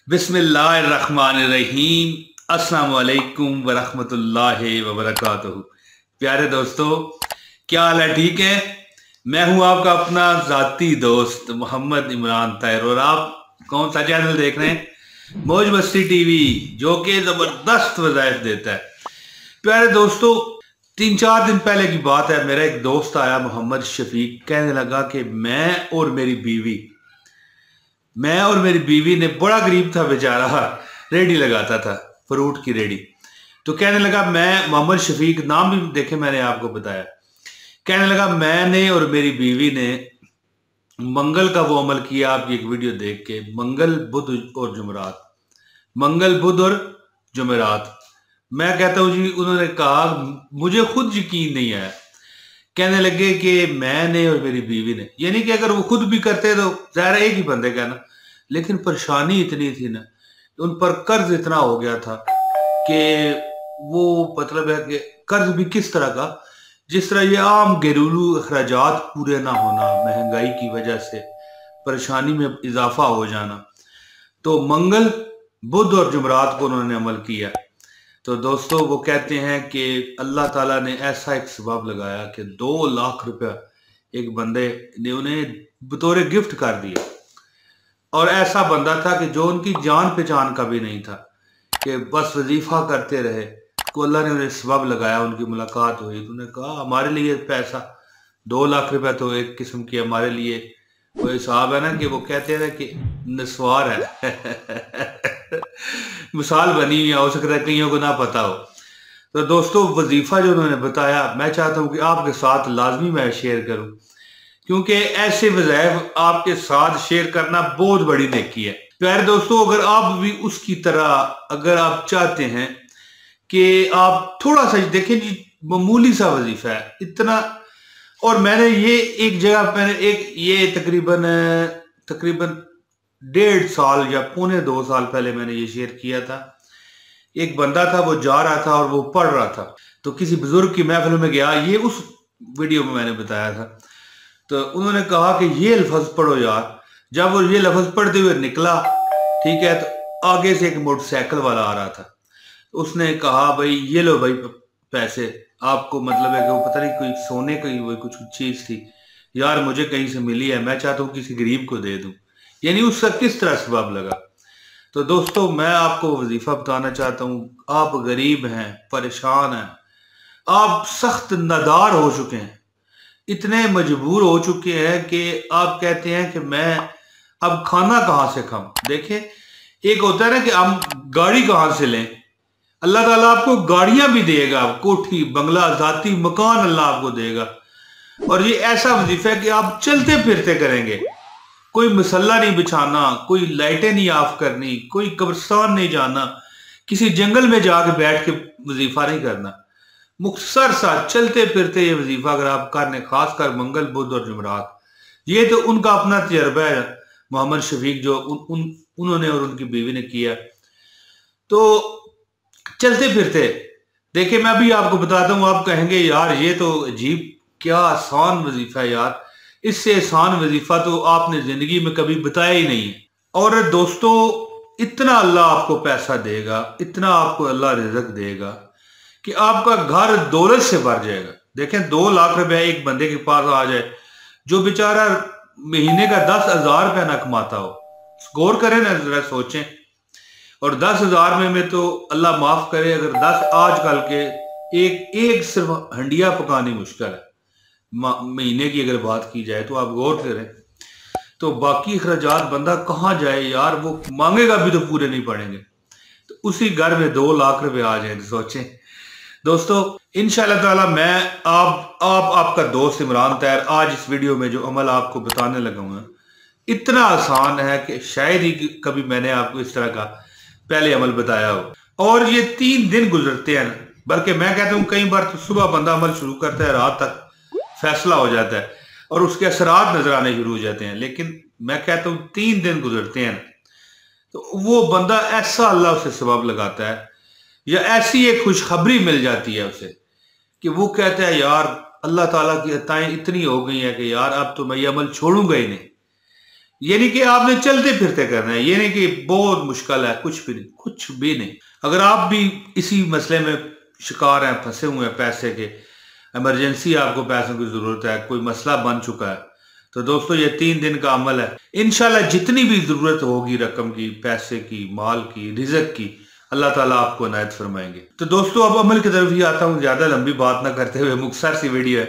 बिस्मिल्लाहिर्रहमानिर्रहीम। अस्सलाम वालेकुम वरहमतुल्लाहि वबरकातुहू। प्यारे दोस्तों, क्या हाल है? ठीक है। मैं हूं आपका अपना ज़ाती दोस्त मोहम्मद इमरान ताहिर और आप कौन सा चैनल देख रहे हैं? मौज मस्ती टीवी, जो कि ज़बरदस्त वज़ाइफ देता है। प्यारे दोस्तों, 3-4 दिन पहले की बात है, मेरा एक दोस्त आया मोहम्मद शफीक, कहने लगा कि मैं और मेरी बीवी ने, बड़ा गरीब था बेचारा, रेडी लगाता था, फ्रूट की रेडी। तो कहने लगा, मैं मोहम्मद शफीक, नाम भी देखे मैंने आपको बताया, कहने लगा मैंने और मेरी बीवी ने मंगल का वो अमल किया आपकी एक वीडियो देख के, मंगल बुध और जुमेरात, मंगल बुध और जुमेरात। मैं कहता हूँ जी, उन्होंने कहा मुझे खुद यकीन नहीं आया। कहने लगे कि मैंने और मेरी बीवी ने, यानी कि अगर वो खुद भी करते तो ज़ाहिर एक ही बंदे का ना, लेकिन परेशानी इतनी थी ना, उन पर कर्ज इतना हो गया था कि वो, मतलब है कि कर्ज भी किस तरह का, जिस तरह ये आम घरेलू अखराजात पूरे ना होना, महंगाई की वजह से परेशानी में इजाफा हो जाना। तो मंगल बुध और जुमरात को उन्होंने अमल किया। तो दोस्तों, वो कहते हैं कि अल्लाह ताला ने ऐसा एक सबब लगाया कि 2 लाख रुपया एक बंदे ने उन्हें बतौर गिफ्ट कर दिया। और ऐसा बंदा था कि जो उनकी जान पहचान का भी नहीं था, कि बस वजीफा करते रहे, को अल्लाह ने उन्हें सबब लगाया, उनकी मुलाकात हुई। तो उन्होंने कहा हमारे लिए पैसा 2 लाख रुपया तो एक किस्म की हमारे लिए वो हिसाब है ना, कि वो कहते हैं ना कि नस्वार है। मिसाल बनी हुई है, हो सकता है कईयों को ना पता हो। तो दोस्तों, वजीफा जो उन्होंने बताया, मैं चाहता हूँ कि आपके साथ लाजमी मैं शेयर करूँ, क्योंकि ऐसे वज़ाइफ आपके साथ शेयर करना बहुत बड़ी नेकी है। प्यारे दोस्तों, अगर आप भी उसकी तरह, अगर आप चाहते हैं कि आप थोड़ा सा देखें जी, मामूली सा वजीफा है इतना। और मैंने ये एक जगह, मैंने एक ये तकरीबन तकरीबन 1.5 साल या 1.25 साल पहले मैंने ये शेयर किया था। एक बंदा था, वो जा रहा था और वो पढ़ रहा था, तो किसी बुजुर्ग की महफिल में गया, ये उस वीडियो में मैंने बताया था। तो उन्होंने कहा कि ये लफ्ज पढ़ो यार। जब वो ये लफ्ज पढ़ते हुए निकला, ठीक है, तो आगे से एक मोटरसाइकिल वाला आ रहा था। उसने कहा भाई ये लो भाई पैसे आपको, मतलब है कि वो पता नहीं कोई सोने की वो कुछ चीज थी यार, मुझे कहीं से मिली है, मैं चाहता हूँ किसी गरीब को दे दूं। यानी उसका किस तरह सबब लगा। तो दोस्तों, मैं आपको वजीफा बताना चाहता हूँ। आप गरीब हैं, परेशान हैं, आप सख्त नादार हो चुके हैं, इतने मजबूर हो चुके हैं कि आप कहते हैं कि मैं अब खाना कहाँ से खाऊं। देखें, एक होता है ना कि हम गाड़ी कहाँ से लें। अल्लाह ताला आपको गाड़ियां भी देगा, कोठी बंगला जाती मकान अल्लाह आपको देगा। और ये ऐसा वजीफा है कि आप चलते फिरते करेंगे, कोई मसल्ला नहीं बिछाना, कोई लाइटें नहीं ऑफ करनी, कोई कब्रिस्तान नहीं जाना, किसी जंगल में जाके बैठ के वजीफा नहीं करना। मुख्तसर सा चलते फिरते ये वजीफा अगर आप करने, खासकर मंगल बुध और जुमरात, ये तो उनका अपना तजर्बा है, मोहम्मद शफीक जो उन्होंने और उनकी बीवी ने किया। तो चलते फिरते देखिए, मैं भी आपको बताता हूँ, आप कहेंगे यार ये तो अजीब, क्या आसान वजीफा है यार, इससे आसान वजीफा तो आपने जिंदगी में कभी बताया ही नहीं है। और दोस्तों, इतना अल्लाह आपको पैसा देगा, इतना आपको अल्लाह रिज़्क देगा कि आपका घर दौलत से भर जाएगा। देखें, 2 लाख रुपया एक बंदे के पास आ जाए, जो बेचारा महीने का 10,000 रुपया ना कमाता हो। गौर करें ना, जरा सोचें। और 10,000 में तो अल्लाह माफ करे, अगर 10 आजकल के एक एक सिर्फ हंडिया पकानी मुश्किल है महीने की, अगर बात की जाए तो आप गौर करें, तो बाकी अखराजात बंदा कहाँ जाए यार, वो मांगेगा भी तो पूरे नहीं पड़ेंगे। तो उसी घर में 2 लाख रुपए आ जाए, तो सोचें। दोस्तों, इंशाअल्लाह ताला मैं आपका दोस्त इमरान ताहिर आज इस वीडियो में जो अमल आपको बताने लगा हूँ, इतना आसान है कि शायद ही कभी मैंने आपको इस तरह का पहले अमल बताया हो। और ये 3 दिन गुजरते हैं, बल्कि मैं कहता हूँ कई बार तो सुबह बंदा अमल शुरू करता है, रात तक फैसला हो जाता है और उसके असरात नजर आने शुरू हो जाते हैं। लेकिन मैं कहता हूँ 3 दिन गुजरते हैं तो वो बंदा ऐसा अल्लाह उसे सबब लगाता है, या ऐसी एक खुशखबरी मिल जाती है उसे, कि वो कहता है यार अल्लाह ताला की अताएं इतनी हो गई है कि यार अब तो मैं ये अमल छोड़ूंगा ही नहीं। यानी कि आपने चलते फिरते करना है, ये नहीं कि बहुत मुश्किल है, कुछ भी नहीं, कुछ भी नहीं। अगर आप भी इसी मसले में शिकार हैं, फंसे हुए हैं पैसे के, इमरजेंसी आपको पैसों की जरूरत है, कोई मसला बन चुका है, तो दोस्तों ये 3 दिन का अमल है। इंशाल्लाह जितनी भी जरूरत होगी रकम की, पैसे की, माल की, रिज़्क की, अल्लाह ताला आपको इनायत फरमाएंगे। तो दोस्तों अब अमल की तरफ ही आता हूँ, ज्यादा लंबी बात ना करते हुए, मुख्तसर सी वीडियो है।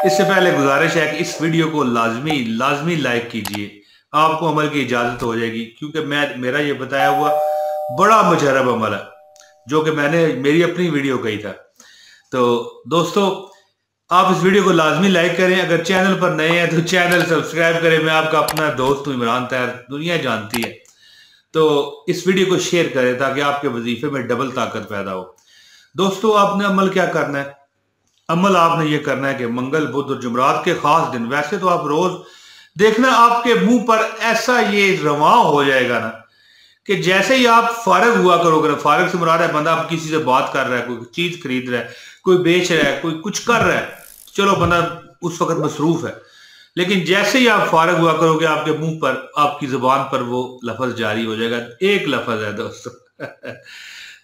इससे पहले गुजारिश है कि इस वीडियो को लाजमी लाइक कीजिए, आपको अमल की इजाजत हो जाएगी, क्योंकि मेरा ये बताया हुआ बड़ा मुजरब अमल है, जो कि मैंने मेरी अपनी वीडियो कही था। तो दोस्तों आप इस वीडियो को लाजमी लाइक करें, अगर चैनल पर नए हैं तो चैनल सब्सक्राइब करें। मैं आपका अपना दोस्त हूं इमरान तैयार, दुनिया जानती है। तो इस वीडियो को शेयर करें ताकि आपके वजीफे में डबल ताकत पैदा हो। दोस्तों आपने अमल क्या करना है? अमल आपने ये करना है कि मंगल, बुध और जुमरात के खास दिन, वैसे तो आप रोज देखना आपके मुंह पर ऐसा ये रवा हो जाएगा ना कि जैसे ही आप फारग हुआ करोगे, फारग से मुराद है बंदा आप किसी से बात कर रहा है, कोई चीज खरीद रहा है, कोई बेच रहा है, कोई कुछ कर रहा है, चलो बंदा उस वक्त मसरूफ है, लेकिन जैसे ही आप फारग हुआ करोगे आपके मुंह पर, आपकी जुबान पर वो लफ्ज जारी हो जाएगा। एक लफ्ज है दोस्तों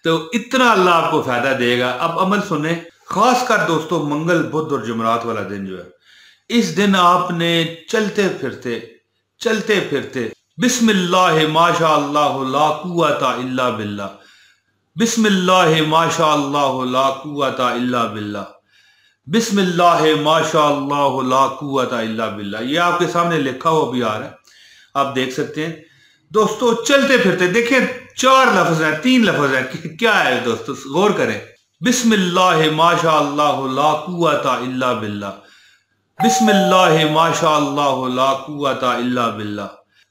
तो इतना अल्लाह आपको फायदा देगा। अब अमल सुने, खास कर दोस्तों मंगल, बुध और जुमरात वाला दिन जो है, इस दिन आपने चलते फिरते बिस्मिल्लाह माशा अल्लाह ला कुव्वता इल्ला बिल्लाह, बिस्मिल्लाह माशा अल्लाह ला कुव्वता इल्ला बिल्लाह, बिस्मिल्लाह माशा अल्लाह ला कुव्वता इल्ला बिल्लाह। ये आपके सामने लिखा हुआ भी आ रहा है, आप देख सकते हैं। दोस्तों चलते फिरते देखिए 4 लफ्ज हैं, 3 लफ्ज हैं, क्या है दोस्तों गौर करें। बिस्मिल्लाह माशा अल्लाह ला कुव्वता इल्ला बिल्लाह, बिस्मिल्लाह माशा अल्लाह ला कुव्वता इल्ला बिल्लाह,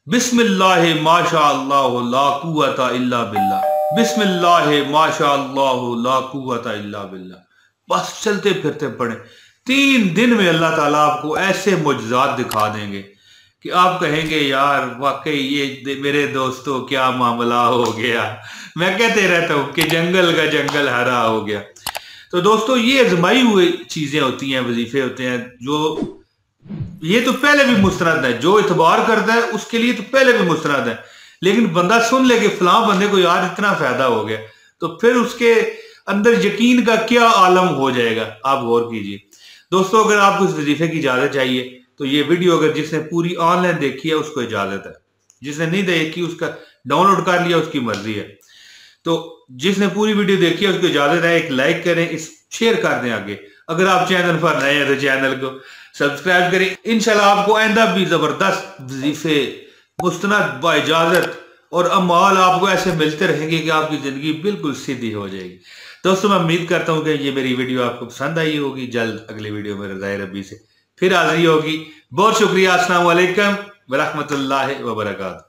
बिस्मिल्लाह माशा अल्लाह ला कुव्वता इल्ला बिल्लाह, बिस्मिल्लाह माशा अल्लाह ला कुव्वता इल्ला बिल्लाह। बस चलते फिरते पढ़े, 3 दिन में अल्लाह ताला आपको ऐसे मुजज़ात दिखा देंगे कि आप कहेंगे यार वाकई ये मेरे दोस्तों क्या मामला हो गया। मैं कहते रहता हूँ कि जंगल का जंगल हरा हो गया। तो दोस्तों ये आजमाई हुई चीजें होती हैं, वजीफे होते हैं, जो ये तो पहले भी मुस्तरद है, जो इतबार करता है उसके लिए तो पहले भी मुस्तरद है, लेकिन बंदा सुन ले कि फलां बंदे को यार इतना फायदा हो गया, तो फिर उसके अंदर यकीन का क्या आलम हो जाएगा, आप गौर कीजिए। दोस्तों अगर आपको इस वजीफे की इजाजत चाहिए तो ये वीडियो अगर जिसने पूरी ऑनलाइन देखी है उसको इजाजत है, जिसने नहीं देखी उसका डाउनलोड कर लिया उसकी मर्जी है। तो जिसने पूरी वीडियो देखी है उसको इजाजत है, एक लाइक करें, इस शेयर कर दें आगे। अगर आप चैनल पर नए हैं तो चैनल को सब्सक्राइब करें। इंशाल्लाह आपको आइंदा भी जबरदस्त वजीफे मुस्तनद बाइजाजत और अमाल आपको ऐसे मिलते रहेंगे कि आपकी जिंदगी बिल्कुल सीधी हो जाएगी। दोस्तों मैं उम्मीद करता हूं कि ये मेरी वीडियो आपको पसंद आई होगी। जल्द अगली वीडियो में रज़ाए रब्बी से फिर हाजिरी होगी। बहुत शुक्रिया। अस्सलाम वालेकुम व रहमतुल्लाहि व बरकातहू।